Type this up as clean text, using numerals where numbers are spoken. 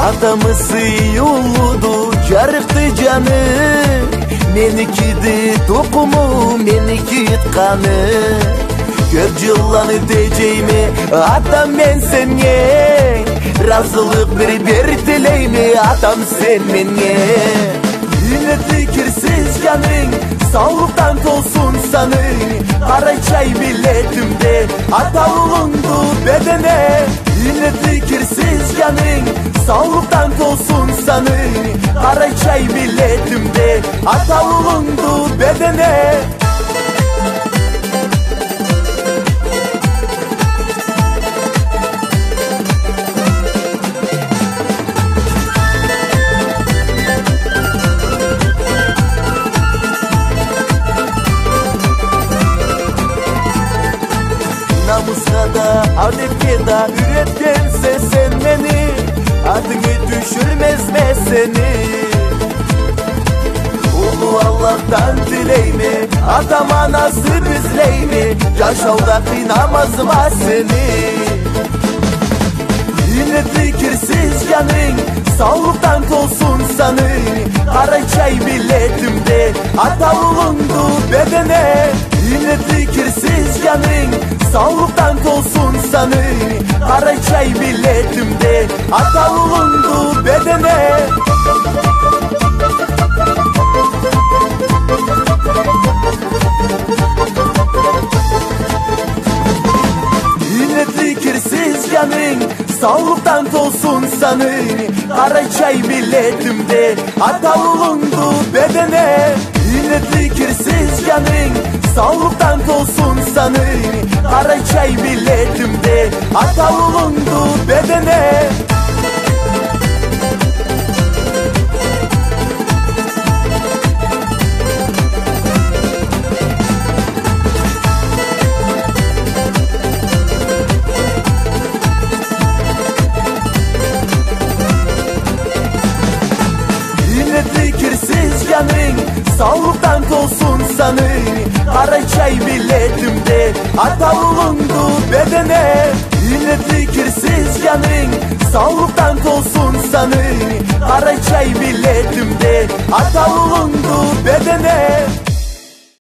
Atamızı yoludu carıktı canı, menikidi topumu meniki kanı. Köp yıllanı diyeceğimi atam ben senye, razılık bir dileymi atam sen menye. Yine fikirsiz canın sağlıktan olsun sanı, kara çay milletimde atavulundu bedene. Yine fikirsiz canın sağlıktan olsun sanı, kara çay milletimde atavulundu bedene. Namusuna da adetke da üretkense sen beni, adını düşürmez seni. Ulu Allah'tan dileymi, atama nasip izleymi, yaşavda kıynamazma seni. Yine fikirsiz canın sağlıktan olsun sanı, kara çay milletimde atavulundu bedene. Yine fikirsiz canın sağlıktan olsun sanı, kara çay milletimde atavulundu bedene. Yine fikirsiz canın sağlıktan olsun sanı, kara çay milletimde atavulundu bedene. Yine fikirsiz canın sağlıktan olsun sanı, kara çay milletimde atavulundu bedene. Yine fikirsiz canın sağlıktan olsun sanı, kara çay milletimde atavulundu bedene. Yine fikirsiz canın sağlıktan olsun sanı, kara çay milletimde atavulundu bedene.